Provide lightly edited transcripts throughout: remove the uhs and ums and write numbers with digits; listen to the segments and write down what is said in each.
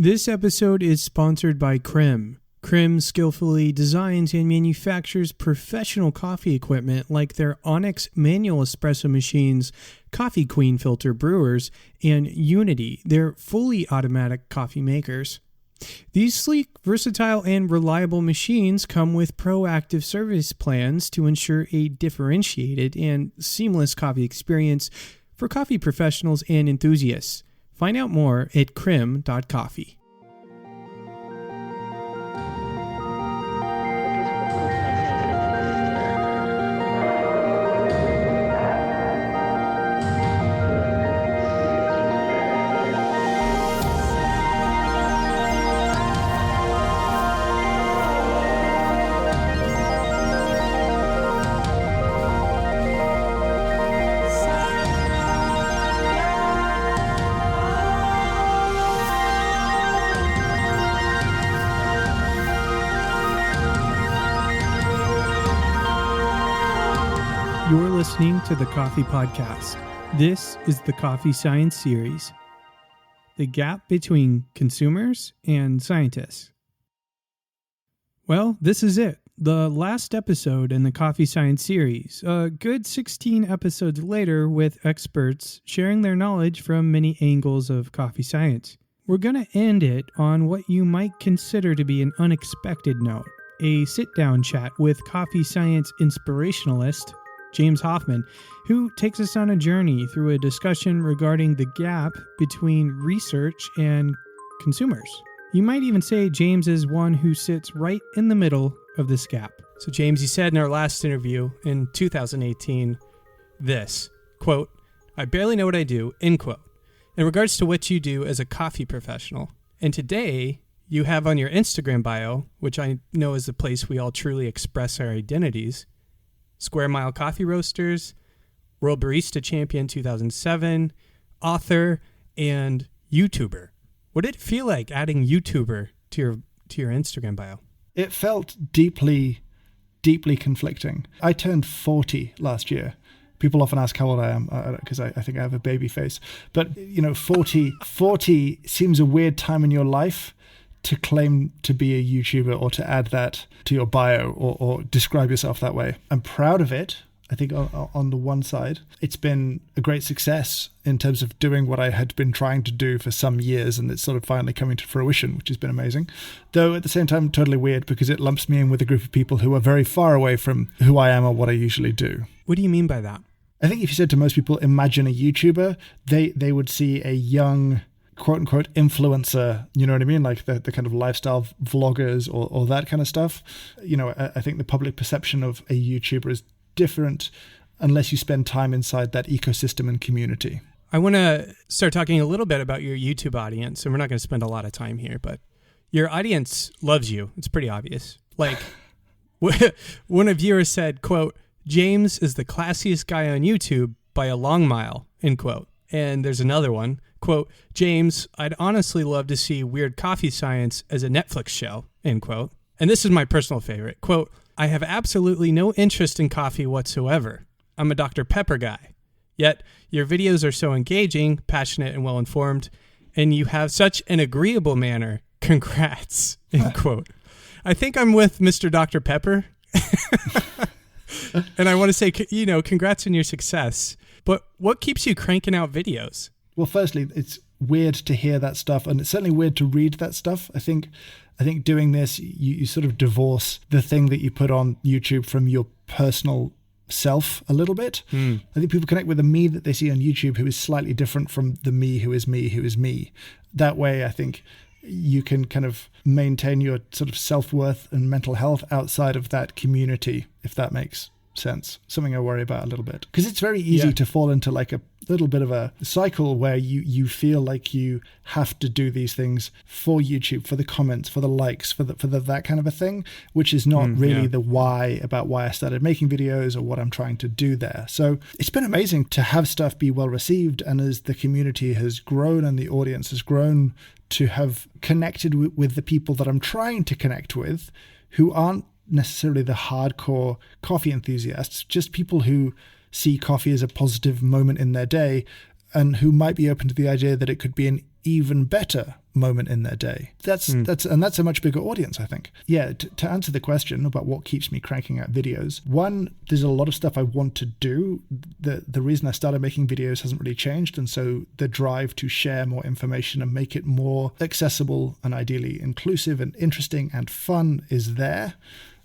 This episode is sponsored by Krim. Krim skillfully designs and manufactures professional coffee equipment like their Onyx manual espresso machines, Coffee Queen filter brewers, and Unity, their fully automatic coffee makers. These sleek, versatile, and reliable machines come with proactive service plans to ensure a differentiated and seamless coffee experience for coffee professionals and enthusiasts. Find out more at krim.coffee. You're listening to the Coffee Podcast. This is the Coffee Science Series, the gap between consumers and scientists. Well, this is it, the last episode in the Coffee Science Series, a good 16 episodes later with experts sharing their knowledge from many angles of coffee science. We're going to end it on what you might consider to be an unexpected note, a sit-down chat with coffee science inspirationalist James Hoffman, who takes us on a journey through a discussion regarding the gap between research and consumers. You might even say James is one who sits right in the middle of this gap. So James, you said in our last interview in 2018, this, quote, "I barely know what I do," end quote, in regards to what you do as a coffee professional. And today, you have on your Instagram bio, which I know is the place we all truly express our identities, Square Mile Coffee Roasters, World Barista Champion 2007, author, and YouTuber. What did it feel like adding YouTuber to your Instagram bio? It felt deeply conflicting. I turned 40 last year. People often ask how old I am because I think I have a baby face. But, 40 seems a weird time in your life to claim to be a YouTuber or to add that to your bio or describe yourself that way. I'm proud of it. I think on the one side, it's been a great success in terms of doing what I had been trying to do for some years, and it's sort of finally coming to fruition, which has been amazing. Though at the same time, totally weird because it lumps me in with a group of people who are very far away from who I am or what I usually do. What do you mean by that? I think if you said to most people, imagine a YouTuber, they would see a young quote-unquote influencer, you know what I mean? Like the kind of lifestyle vloggers or that kind of stuff. I think the public perception of a YouTuber is different unless you spend time inside that ecosystem and community. I want to start talking a little bit about your YouTube audience, and we're not going to spend a lot of time here, but your audience loves you. It's pretty obvious. Like one of viewers said, quote, "James is the classiest guy on YouTube by a long mile," end quote. And there's another one, quote, "James, I'd honestly love to see Weird Coffee Science as a Netflix show," end quote. And this is my personal favorite, quote, "I have absolutely no interest in coffee whatsoever. I'm a Dr. Pepper guy. Yet your videos are so engaging, passionate, and well-informed, and you have such an agreeable manner. Congrats," end quote. I think I'm with Mr. Dr. Pepper. And I want to say, congrats on your success. But what keeps you cranking out videos? Well, firstly, it's weird to hear that stuff, and it's certainly weird to read that stuff. I think doing this, you sort of divorce the thing that you put on YouTube from your personal self a little bit. I think people connect with the me that they see on YouTube who is slightly different from the me who is me. That way, I think you can kind of maintain your sort of self-worth and mental health outside of that community, if that makes sense. Something I worry about a little bit, because it's very easy to fall into like a little bit of a cycle where you feel like you have to do these things for YouTube, for the comments, for the likes, for the that kind of a thing, which is not really the why about why I started making videos or what I'm trying to do there. So it's been amazing to have stuff be well received, and as the community has grown and the audience has grown, to have connected with the people that I'm trying to connect with, who aren't necessarily the hardcore coffee enthusiasts, just people who see coffee as a positive moment in their day and who might be open to the idea that it could be an even better moment in their day. That's a much bigger audience, I think. Yeah, to answer the question about what keeps me cranking out videos, one, there's a lot of stuff I want to do. The reason I started making videos hasn't really changed, and so the drive to share more information and make it more accessible and ideally inclusive and interesting and fun is there.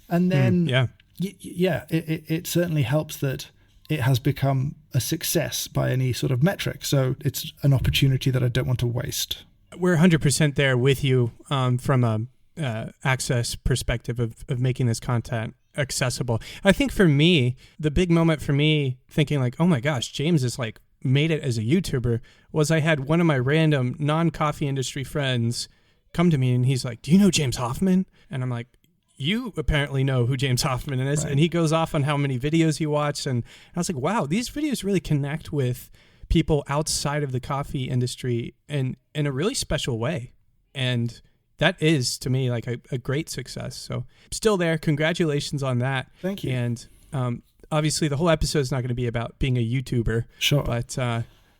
And then it certainly helps that it has become a success by any sort of metric. So it's an opportunity that I don't want to waste. We're 100% there with you from a access perspective of making this content accessible. I think for me, the big moment for me thinking like, oh my gosh, James is like made it as a YouTuber was I had one of my random non-coffee industry friends come to me and he's like, do you know James Hoffman? And I'm like, you apparently know who James Hoffman is. Right. And he goes off on how many videos he watched. And I was like, wow, these videos really connect with people outside of the coffee industry in a really special way. And that is, to me, like a great success. So still there. Congratulations on that. Thank you. And obviously the whole episode is not going to be about being a YouTuber. Sure. But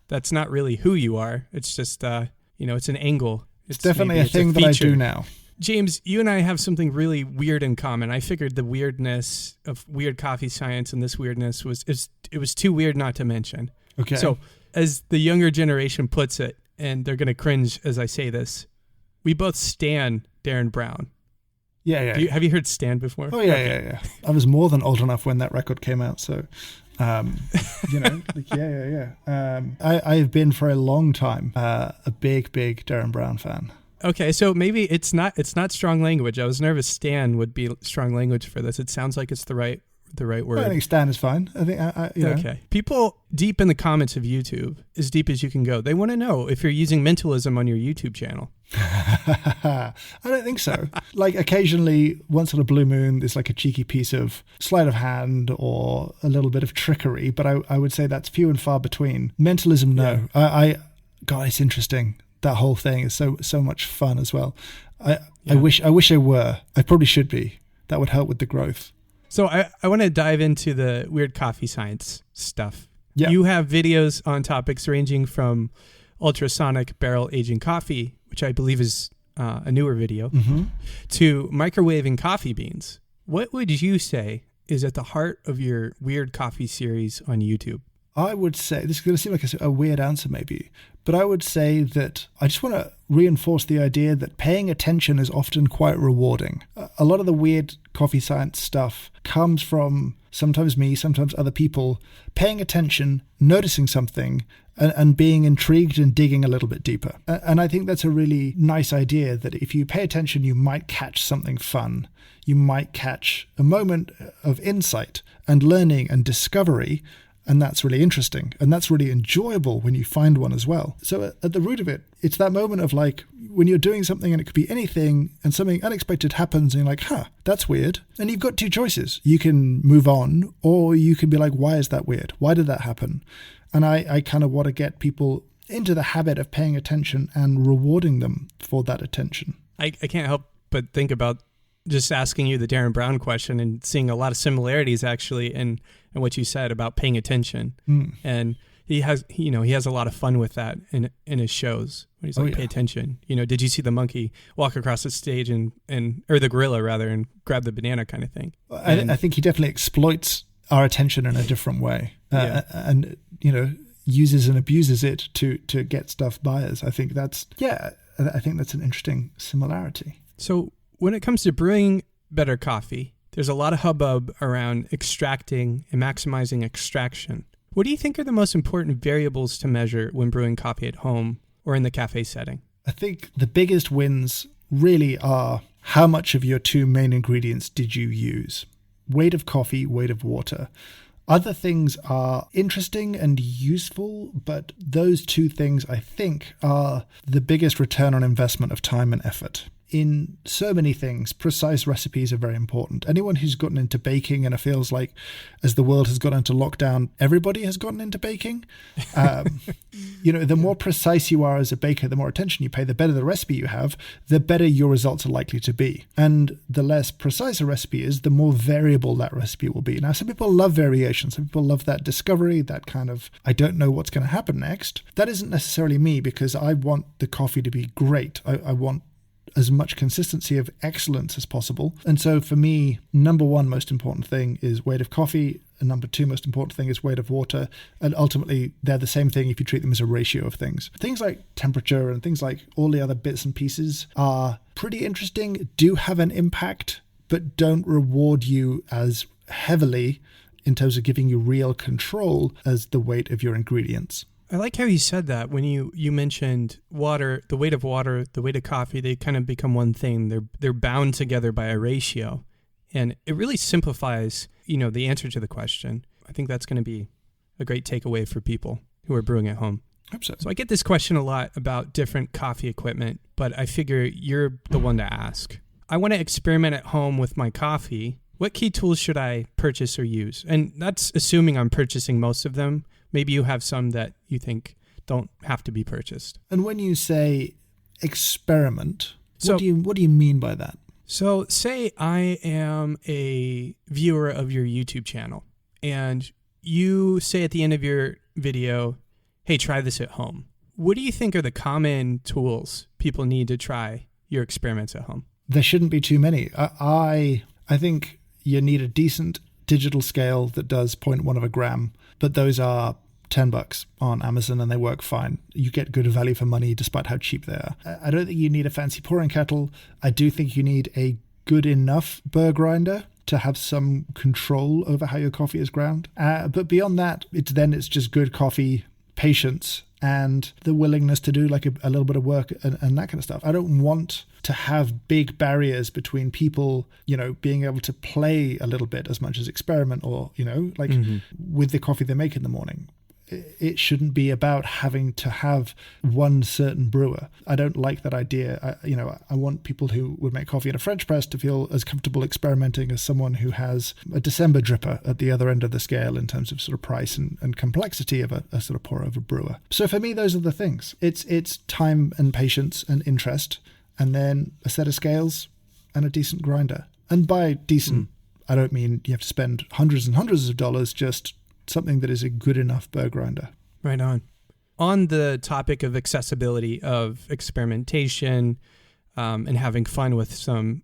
that's not really who you are. It's just, it's an angle. It's definitely a thing that I do now. James, you and I have something really weird in common. I figured the weirdness of Weird Coffee Science and this weirdness it was too weird not to mention. Okay. So as the younger generation puts it, and they're going to cringe as I say this, we both stan Darren Brown. Yeah. Have you heard Stan before? Oh, yeah. I was more than old enough when that record came out, so, I've been for a long time a big Darren Brown fan. Okay, so maybe it's not strong language. I was nervous Stan would be strong language for this. It sounds like it's the right word. I think Stan is fine. I think Okay. People deep in the comments of YouTube, as deep as you can go, they want to know if you're using mentalism on your YouTube channel. I don't think so. Like occasionally, once on a blue moon, there's like a cheeky piece of sleight of hand or a little bit of trickery, but I would say that's few and far between. Mentalism, no. Yeah. God, it's interesting. That whole thing is so much fun as well. I wish I were. I probably should be. That would help with the growth. So I want to dive into the Weird Coffee Science stuff. Yeah. You have videos on topics ranging from ultrasonic barrel aging coffee, which I believe is a newer video, to microwaving coffee beans. What would you say is at the heart of your Weird Coffee series on YouTube? I would say, this is going to seem like a weird answer maybe, but I would say that I just want to reinforce the idea that paying attention is often quite rewarding. A lot of the weird coffee science stuff comes from sometimes me, sometimes other people, paying attention, noticing something, and being intrigued and digging a little bit deeper. And I think that's a really nice idea that if you pay attention, you might catch something fun. You might catch a moment of insight and learning and discovery. And that's really interesting. And that's really enjoyable when you find one as well. So at the root of it, it's that moment of like when you're doing something and it could be anything and something unexpected happens and you're like, that's weird. And you've got two choices. You can move on or you can be like, why is that weird? Why did that happen? And I kind of want to get people into the habit of paying attention and rewarding them for that attention. I can't help but think about just asking you the Darren Brown question and seeing a lot of similarities actually in what you said about paying attention. And he has a lot of fun with that in his shows when he's like, pay attention. Did you see the monkey walk across the stage or the gorilla rather, and grab the banana kind of thing? I think he definitely exploits our attention in a different way. And uses and abuses it to get stuff by us. I think that's an interesting similarity. So when it comes to brewing better coffee, there's a lot of hubbub around extracting and maximizing extraction. What do you think are the most important variables to measure when brewing coffee at home or in the cafe setting? I think the biggest wins really are how much of your two main ingredients did you use? Weight of coffee, weight of water. Other things are interesting and useful, but those two things, I think, are the biggest return on investment of time and effort. in so many things, precise recipes are very important. Anyone who's gotten into baking, and it feels like as the world has gone into lockdown, everybody has gotten into baking. The more precise you are as a baker, the more attention you pay, the better the recipe you have, the better your results are likely to be. And the less precise a recipe is, the more variable that recipe will be. Now, some people love variation. Some people love that discovery, that kind of, I don't know what's going to happen next. That isn't necessarily me, because I want the coffee to be great. I want as much consistency of excellence as possible. And so for me, number one most important thing is weight of coffee, and number two most important thing is weight of water. And ultimately, they're the same thing if you treat them as a ratio of things. Things like temperature and things like all the other bits and pieces are pretty interesting, do have an impact, but don't reward you as heavily in terms of giving you real control as the weight of your ingredients. I like how you said that when you mentioned water, the weight of coffee, they kind of become one thing. They're bound together by a ratio. And it really simplifies, the answer to the question. I think that's going to be a great takeaway for people who are brewing at home. So I get this question a lot about different coffee equipment, but I figure you're the one to ask. I want to experiment at home with my coffee. What key tools should I purchase or use? And that's assuming I'm purchasing most of them. Maybe you have some that you think don't have to be purchased. And when you say experiment, what do you mean by that? So say I am a viewer of your YouTube channel, and you say at the end of your video, hey, try this at home. What do you think are the common tools people need to try your experiments at home? There shouldn't be too many. I think you need a decent digital scale that does 0.1 of a gram, but those are $10 on Amazon and they work fine. You get good value for money despite how cheap they are. I don't think you need a fancy pouring kettle. I do think you need a good enough burr grinder to have some control over how your coffee is ground. But beyond that, it's just good coffee, patience, and the willingness to do like a little bit of work and that kind of stuff. I don't want to have big barriers between people, being able to play a little bit as much as experiment or, with the coffee they make in the morning. It shouldn't be about having to have one certain brewer. I don't like that idea. I want people who would make coffee in a French press to feel as comfortable experimenting as someone who has a December dripper at the other end of the scale in terms of sort of price and complexity of a sort of pour over brewer. So for me, those are the things. It's time and patience and interest, and then a set of scales and a decent grinder. And by decent, I don't mean you have to spend hundreds and hundreds of dollars, just something that is a good enough burr grinder. Right on. On the topic of accessibility of experimentation and having fun with some,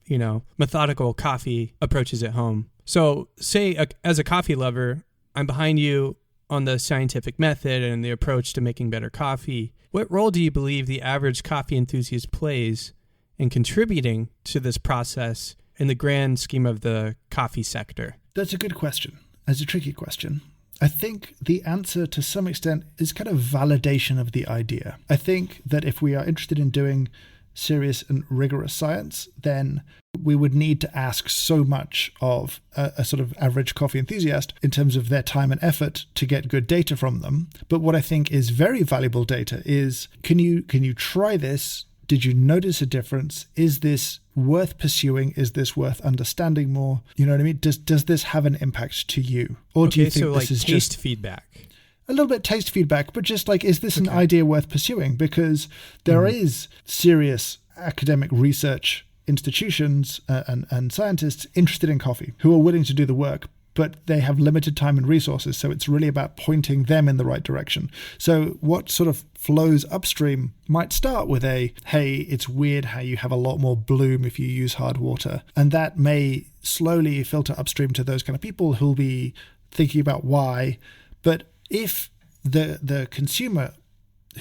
methodical coffee approaches at home. So say as a coffee lover, I'm behind you on the scientific method and the approach to making better coffee. What role do you believe the average coffee enthusiast plays in contributing to this process in the grand scheme of the coffee sector? That's a good question. That's a tricky question. I think the answer to some extent is kind of validation of the idea. I think that if we are interested in doing serious and rigorous science, then we would need to ask so much of a sort of average coffee enthusiast in terms of their time and effort to get good data from them. But what I think is very valuable data is, can you try this? Did you notice a difference? Is this worth pursuing? Is this worth understanding more? You know what I mean? Does this have an impact to you? Or do you think this is taste just feedback? A little bit taste feedback, but just like, is this an idea worth pursuing? Because there is serious academic research institutions and scientists interested in coffee who are willing to do the work, but they have limited time and resources. So it's really about pointing them in the right direction. So what sort of flows upstream might start with hey, it's weird how you have a lot more bloom if you use hard water. And that may slowly filter upstream to those kind of people who'll be thinking about why. But if the consumer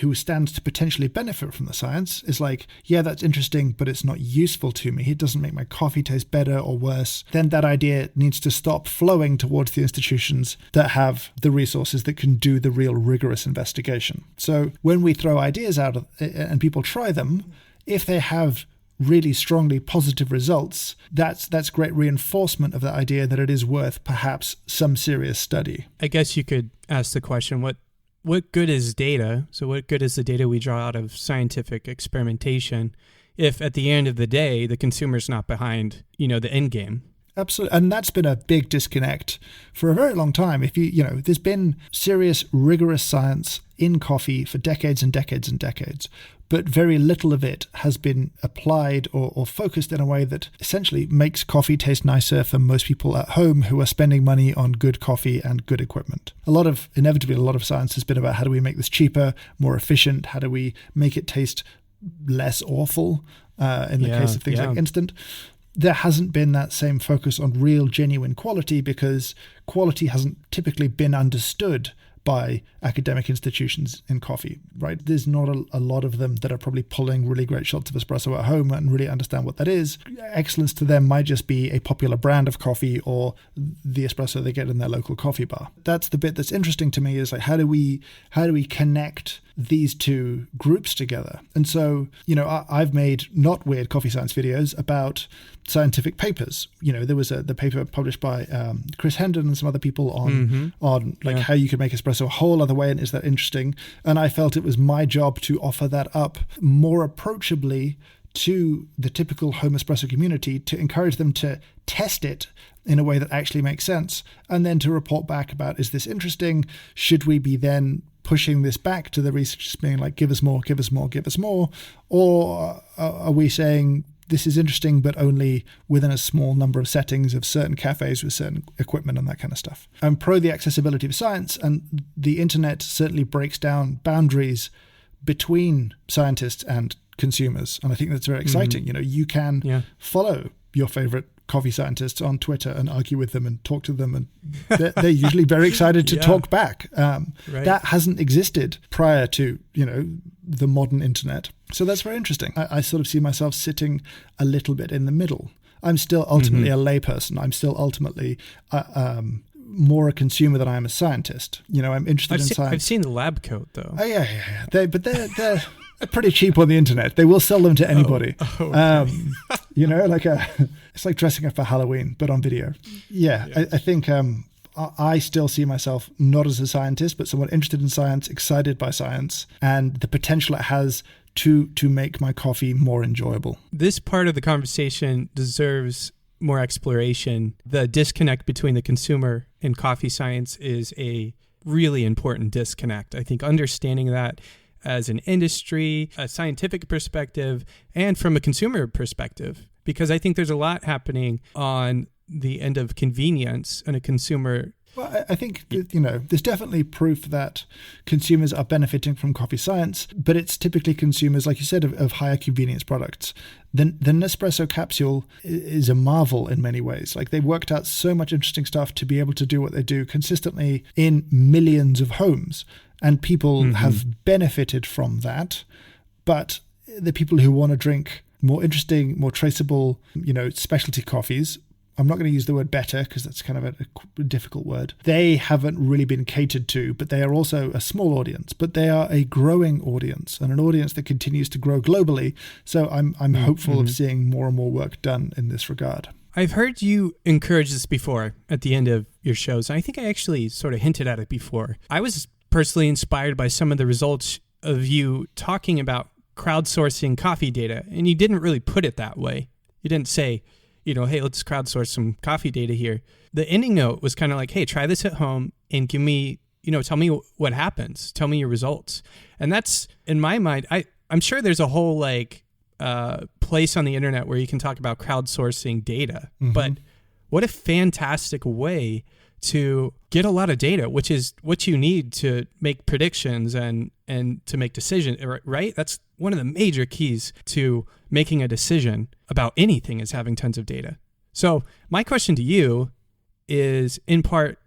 who stands to potentially benefit from the science is like, yeah, that's interesting, but it's not useful to me, it doesn't make my coffee taste better or worse, then that idea needs to stop flowing towards the institutions that have the resources that can do the real rigorous investigation. So when we throw ideas out and people try them, if they have really strongly positive results, that's great reinforcement of the idea that it is worth perhaps some serious study. I guess you could ask the question, what good is data? So what good is the data we draw out of scientific experimentation if at the end of the day, the consumer's not behind, the end game. Absolutely. And that's been a big disconnect for a very long time. If there's been serious, rigorous science in coffee for decades and decades and decades, but very little of it has been applied or focused in a way that essentially makes coffee taste nicer for most people at home who are spending money on good coffee and good equipment. Inevitably, a lot of science has been about how do we make this cheaper, more efficient, how do we make it taste less awful in the case of things like instant. There hasn't been that same focus on real, genuine quality because quality hasn't typically been understood by academic institutions in coffee, right? There's not a lot of them that are probably pulling really great shots of espresso at home and really understand what that is. Excellence to them might just be a popular brand of coffee or the espresso they get in their local coffee bar. That's the bit that's interesting to me, is like, how do we connect these two groups together? And so, I've made not weird coffee science videos about scientific papers. There was the paper published by Chris Hendon and some other people on how you could make espresso a whole other way, and is that interesting? And I felt it was my job to offer that up more approachably to the typical home espresso community, to encourage them to test it in a way that actually makes sense, and then to report back about, is this interesting? Should we be then pushing this back to the researchers being like, give us more, give us more, give us more? Or are we saying this is interesting, but only within a small number of settings of certain cafes with certain equipment and that kind of stuff? I'm pro the accessibility of science, and the internet certainly breaks down boundaries between scientists and consumers. And I think that's very exciting. You can follow your favorite coffee scientists on Twitter and argue with them and talk to them, and they're usually very excited to talk back. Right. That hasn't existed prior to the modern internet, so that's very interesting. I sort of see myself sitting a little bit in the middle. I'm still ultimately a layperson. I'm still ultimately more a consumer than I am a scientist. I'm interested in science. I've seen the lab coat though. Oh yeah. They're pretty cheap on the internet. They will sell them to anybody. Okay. It's like dressing up for Halloween, but on video. I think I still see myself not as a scientist, but someone interested in science, excited by science, and the potential it has to make my coffee more enjoyable. This part of the conversation deserves more exploration. The disconnect between the consumer and coffee science is a really important disconnect. I think understanding that as an industry, a scientific perspective, and from a consumer perspective, because I think there's a lot happening on the end of convenience and a consumer. Well, I think there's definitely proof that consumers are benefiting from coffee science, but it's typically consumers, like you said, of higher convenience products. The Nespresso capsule is a marvel in many ways. Like, they've worked out so much interesting stuff to be able to do what they do consistently in millions of homes, and people have benefited from that. But the people who want to drink more interesting, more traceable, specialty coffees, I'm not going to use the word better because that's kind of a difficult word. They haven't really been catered to, but they are also a small audience, but they are a growing audience, and an audience that continues to grow globally. So I'm hopeful of seeing more and more work done in this regard. I've heard you encourage this before at the end of your shows. I think I actually sort of hinted at it before. I was personally inspired by some of the results of you talking about crowdsourcing coffee data, and you didn't really put it that way. You didn't say, hey, let's crowdsource some coffee data here. The ending note was kind of like, hey, try this at home and give me, tell me what happens. Tell me your results. And that's, in my mind, I'm sure there's a whole place on the internet where you can talk about crowdsourcing data. But what a fantastic way to get a lot of data, which is what you need to make predictions and to make decisions, right? That's one of the major keys to making a decision about anything, is having tons of data. So my question to you is, in part,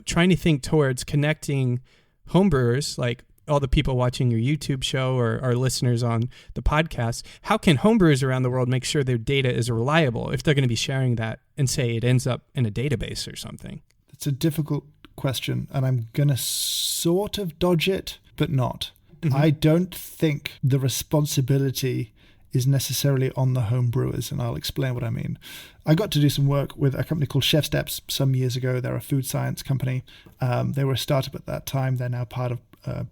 trying to think towards connecting homebrewers, like all the people watching your YouTube show or our listeners on the podcast. How can homebrewers around the world make sure their data is reliable if they're going to be sharing that and say it ends up in a database or something? It's a difficult question, and I'm going to sort of dodge it, but not. I don't think the responsibility is necessarily on the home brewers, and I'll explain what I mean. I got to do some work with a company called Chef Steps some years ago. They're a food science company. They were a startup at that time. They're now part of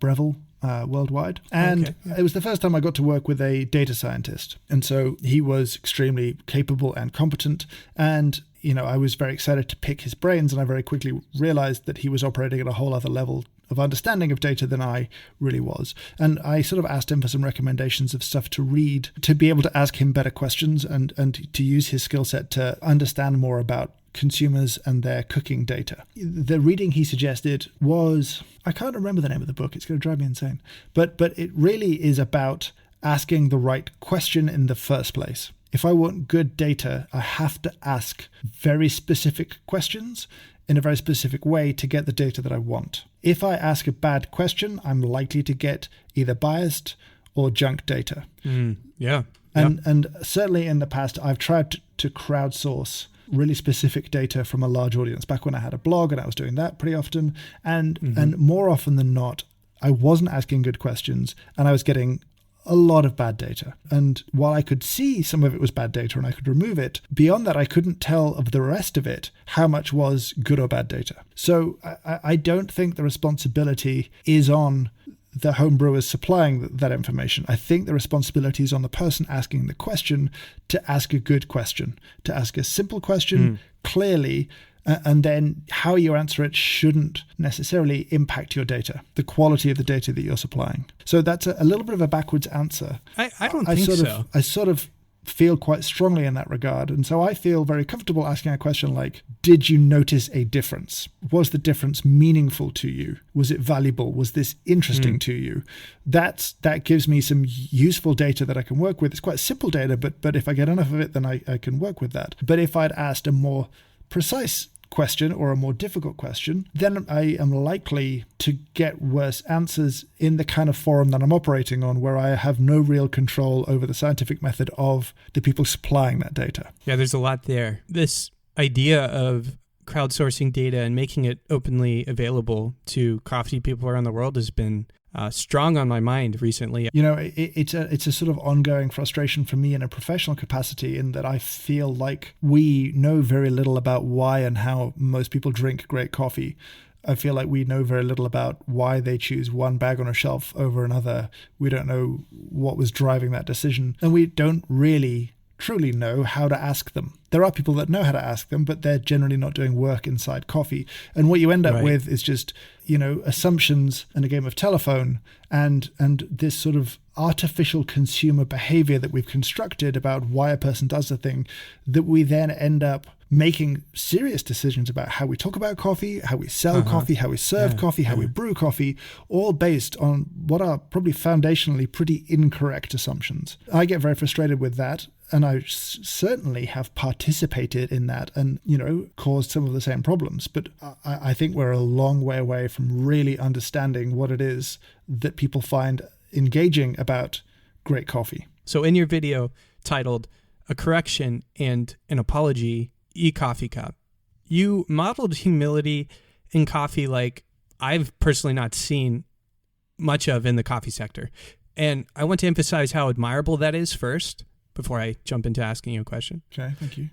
Breville, worldwide. And it was the first time I got to work with a data scientist. And so he was extremely capable and competent. And, I was very excited to pick his brains. And I very quickly realized that he was operating at a whole other level of understanding of data than I really was. And I sort of asked him for some recommendations of stuff to read, to be able to ask him better questions and to use his skill set to understand more about consumers and their cooking data. The reading he suggested was, I can't remember the name of the book, it's going to drive me insane, but it really is about asking the right question in the first place. If I want good data, I have to ask very specific questions in a very specific way to get the data that I want. If I ask a bad question, I'm likely to get either biased or junk data. And certainly in the past, I've tried to crowdsource really specific data from a large audience. Back when I had a blog and I was doing that pretty often. And more often than not, I wasn't asking good questions and I was getting a lot of bad data. And while I could see some of it was bad data and I could remove it, beyond that, I couldn't tell of the rest of it how much was good or bad data. So I don't think the responsibility is on the home brewers supplying that information. I think the responsibility is on the person asking the question to ask a good question, to ask a simple question clearly, and then how you answer it shouldn't necessarily impact your data, the quality of the data that you're supplying. So that's a little bit of a backwards answer. I don't think so. I sort of feel quite strongly in that regard. And so I feel very comfortable asking a question like, did you notice a difference? Was the difference meaningful to you? Was it valuable? Was this interesting to you? That gives me some useful data that I can work with. It's quite simple data, but if I get enough of it, then I can work with that. But if I'd asked a more precise question or a more difficult question, then I am likely to get worse answers in the kind of forum that I'm operating on, where I have no real control over the scientific method of the people supplying that data. Yeah, there's a lot there. This idea of crowdsourcing data and making it openly available to coffee people around the world has been strong on my mind recently. It's a sort of ongoing frustration for me in a professional capacity, in that I feel like we know very little about why and how most people drink great coffee. I feel like we know very little about why they choose one bag on a shelf over another. We don't know what was driving that decision, and we don't really truly know how to ask them. There are people that know how to ask them, but they're generally not doing work inside coffee. And what you end up with is just, assumptions and a game of telephone and this sort of artificial consumer behavior that we've constructed about why a person does a thing, that we then end up making serious decisions about how we talk about coffee, how we sell coffee, how we serve coffee, how we brew coffee, all based on what are probably foundationally pretty incorrect assumptions. I get very frustrated with that. And I certainly have participated in that and, caused some of the same problems. But I think we're a long way away from really understanding what it is that people find engaging about great coffee. So in your video titled A Correction and an Apology, E-Coffee Cup, you modeled humility in coffee like I've personally not seen much of in the coffee sector. And I want to emphasize how admirable that is first, before I jump into asking you a question. Okay, thank you.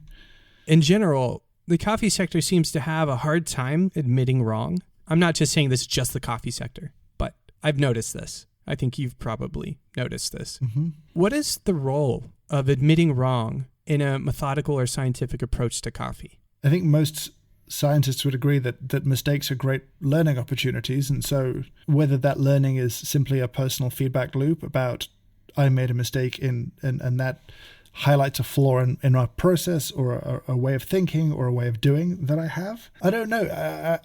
In general, the coffee sector seems to have a hard time admitting wrong. I'm not just saying this is just the coffee sector, but I've noticed this. I think you've probably noticed this. Mm-hmm. What is the role of admitting wrong in a methodical or scientific approach to coffee? I think most scientists would agree that mistakes are great learning opportunities. And so whether that learning is simply a personal feedback loop about I made a mistake and that highlights a flaw in my process or a way of thinking or a way of doing that I have. I don't know.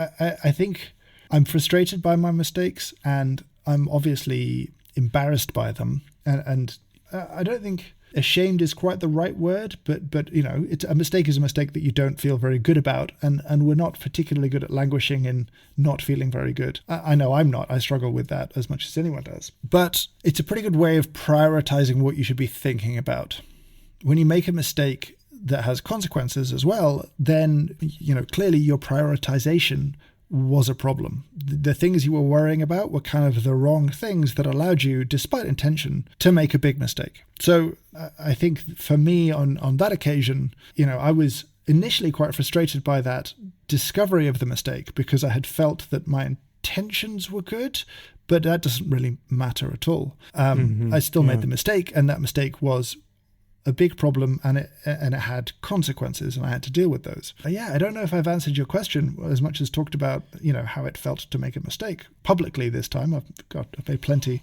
I think I'm frustrated by my mistakes and I'm obviously embarrassed by them. And I don't think ashamed is quite the right word, but it's a mistake is a mistake that you don't feel very good about, and we're not particularly good at languishing in not feeling very good. I know I'm not. I struggle with that as much as anyone does. But it's a pretty good way of prioritizing what you should be thinking about. When you make a mistake that has consequences as well, then clearly your prioritization was a problem. The things you were worrying about were kind of the wrong things that allowed you, despite intention, to make a big mistake. So I think for me on that occasion, I was initially quite frustrated by that discovery of the mistake because I had felt that my intentions were good, But that doesn't really matter at all. I still made the mistake, and that mistake was a big problem, and it had consequences, and I had to deal with those. I don't know if I've answered your question as much as talked about, how it felt to make a mistake publicly this time. I've made plenty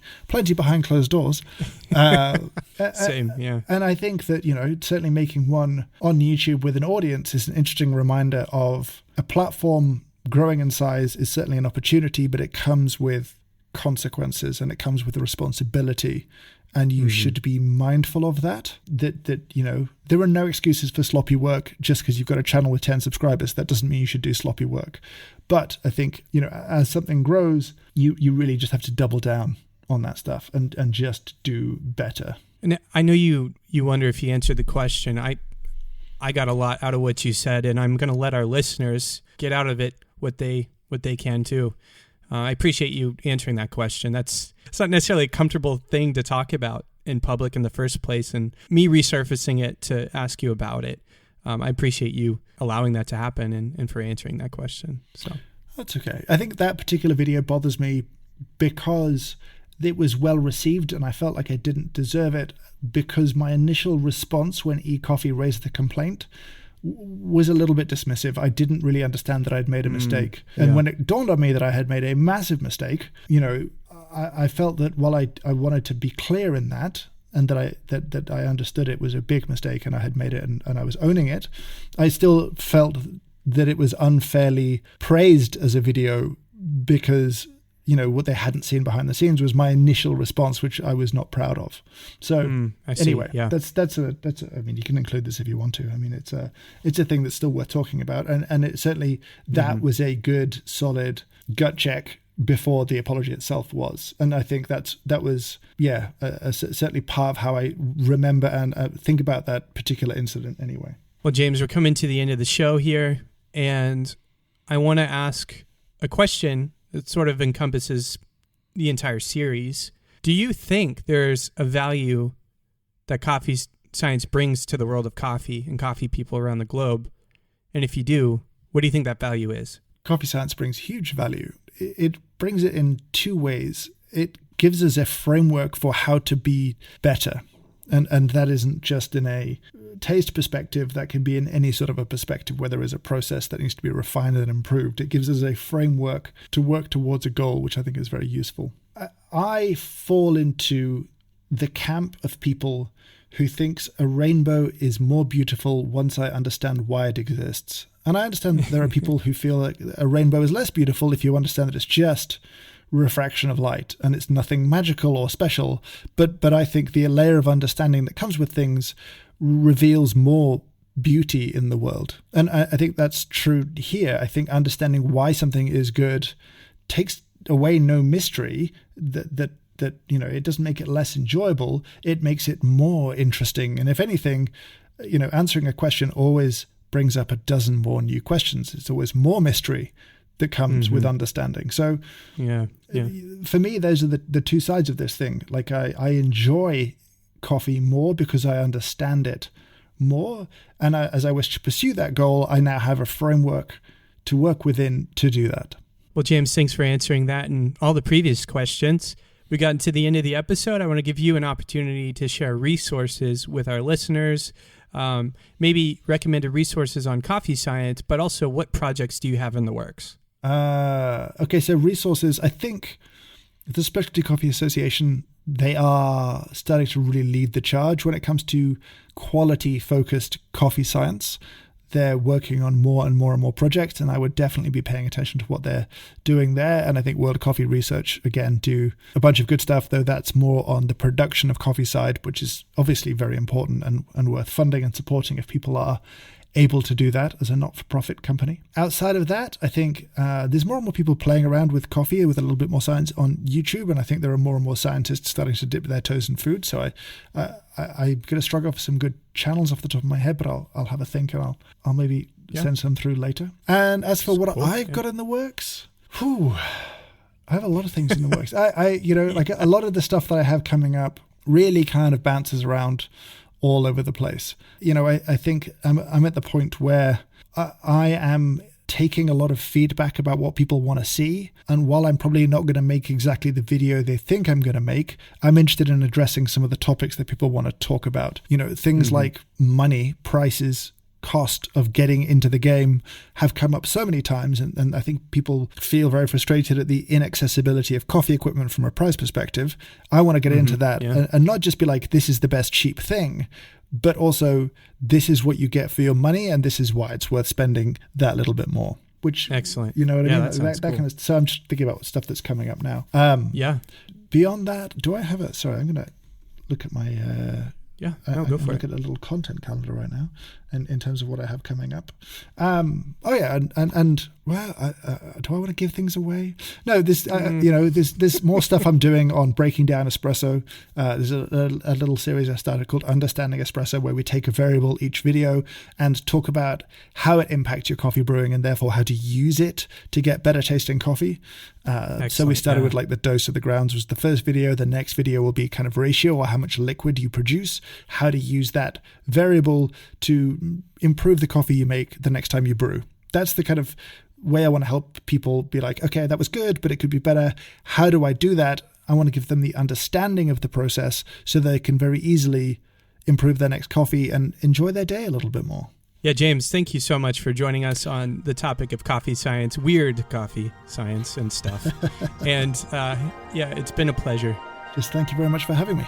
behind closed doors. Same, yeah. And I think that, certainly making one on YouTube with an audience is an interesting reminder of a platform growing in size is certainly an opportunity, but it comes with consequences and it comes with a responsibility. And you should be mindful of that there are no excuses for sloppy work just because you've got a channel with 10 subscribers. That doesn't mean you should do sloppy work. But I think, as something grows, you really just have to double down on that stuff and just do better. And I know you wonder if you answered the question. I got a lot out of what you said, and I'm going to let our listeners get out of it what they can too. I appreciate you answering that question. It's not necessarily a comfortable thing to talk about in public in the first place, and me resurfacing it to ask you about it. I appreciate you allowing that to happen and for answering that question. So that's okay. I think that particular video bothers me because it was well received, and I felt like I didn't deserve it because my initial response when eCoffee raised the complaint was a little bit dismissive. I didn't really understand that I'd made a mistake. And when it dawned on me that I had made a massive mistake, I felt that while I wanted to be clear in that, and that I understood it was a big mistake and I had made it and I was owning it, I still felt that it was unfairly praised as a video because what they hadn't seen behind the scenes was my initial response, which I was not proud of. So anyway, that's I mean, you can include this if you want to. I mean, it's a thing that's still worth talking about. And it certainly, that was a good, solid gut check before the apology itself was. And I think that was certainly part of how I remember and think about that particular incident anyway. Well, James, we're coming to the end of the show here, and I want to ask a question that sort of encompasses the entire series. Do you think there's a value that coffee science brings to the world of coffee and coffee people around the globe? And if you do, what do you think that value is? Coffee science brings huge value. It brings it in two ways. It gives us a framework for how to be better. And that isn't just in a taste perspective, that can be in any sort of a perspective where there is a process that needs to be refined and improved. It gives us a framework to work towards a goal, which I think is very useful. I fall into the camp of people who thinks a rainbow is more beautiful once I understand why it exists. And I understand that there are people who feel like a rainbow is less beautiful if you understand that it's just refraction of light and it's nothing magical or special. But I think the layer of understanding that comes with things reveals more beauty in the world. And I think that's true here. I think understanding why something is good takes away no mystery that it doesn't make it less enjoyable. It makes it more interesting. And if anything, answering a question always brings up a dozen more new questions. It's always more mystery that comes with understanding. So for me, those are the two sides of this thing. Like I enjoy coffee more because I understand it more. And as I wish to pursue that goal, I now have a framework to work within to do that. Well, James, thanks for answering that and all the previous questions. We got to the end of the episode. I want to give you an opportunity to share resources with our listeners. Maybe recommended resources on coffee science, but also what projects do you have in the works? Okay, so resources. I think the Specialty Coffee Association, they are starting to really lead the charge when it comes to quality-focused coffee science. They're working on more and more and more projects, and I would definitely be paying attention to what they're doing there. And I think World Coffee Research, again, do a bunch of good stuff, though that's more on the production of coffee side, which is obviously very important and worth funding and supporting if people are able to do that as a not-for-profit company. Outside of that, I think there's more and more people playing around with coffee with a little bit more science on YouTube, and I think there are more and more scientists starting to dip their toes in food. So I'm going to struggle for some good channels off the top of my head, but I'll have a think and I'll maybe send some through later. And as for what I've got in the works, I have a lot of things in the works. Like a lot of the stuff that I have coming up really kind of bounces around all over the place. I think I'm at the point where I am taking a lot of feedback about what people want to see. And while I'm probably not going to make exactly the video they think I'm going to make, I'm interested in addressing some of the topics that people want to talk about. Things like money, prices, cost of getting into the game have come up so many times, and I think people feel very frustrated at the inaccessibility of coffee equipment from a price perspective. I want to get into that and not just be like, this is the best cheap thing, but also this is what you get for your money, and this is why it's worth spending that little bit more. Which, excellent. You know what I mean? That cool. Kind of. So I'm just thinking about stuff that's coming up now. Beyond that, do I have a? Sorry, I'm going to look at my. Go for it. Look at a little content calendar right now, and in terms of what I have coming up. Do I want to give things away? No, there's more stuff I'm doing on breaking down espresso. There's a little series I started called Understanding Espresso, where we take a variable each video and talk about how it impacts your coffee brewing and therefore how to use it to get better tasting coffee. So we started with like the dose of the grounds was the first video. The next video will be kind of ratio, or how much liquid you produce, how to use that variable to improve the coffee you make the next time you brew. That's the kind of way I want to help people be like, okay, that was good, but it could be better. How do I do that? I want to give them the understanding of the process so they can very easily improve their next coffee and enjoy their day a little bit more. Yeah, James, thank you so much for joining us on the topic of coffee science, weird coffee science and stuff. And it's been a pleasure. Just thank you very much for having me.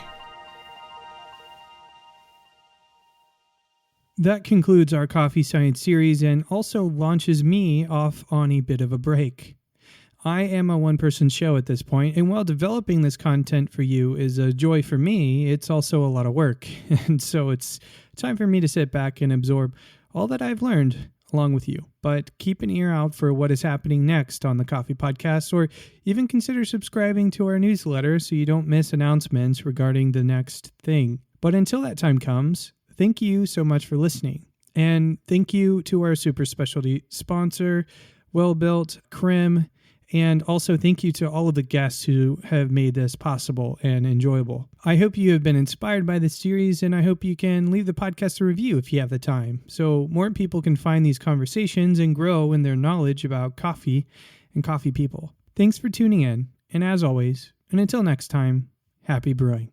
That concludes our Coffee Science series and also launches me off on a bit of a break. I am a one-person show at this point, and while developing this content for you is a joy for me, it's also a lot of work. And so it's time for me to sit back and absorb all that I've learned along with you. But keep an ear out for what is happening next on the Coffee Podcast, or even consider subscribing to our newsletter so you don't miss announcements regarding the next thing. But until that time comes, thank you so much for listening. And thank you to our super specialty sponsor, Well Built, Krim, and also thank you to all of the guests who have made this possible and enjoyable. I hope you have been inspired by this series, and I hope you can leave the podcast a review if you have the time, so more people can find these conversations and grow in their knowledge about coffee and coffee people. Thanks for tuning in, and as always, and until next time, happy brewing.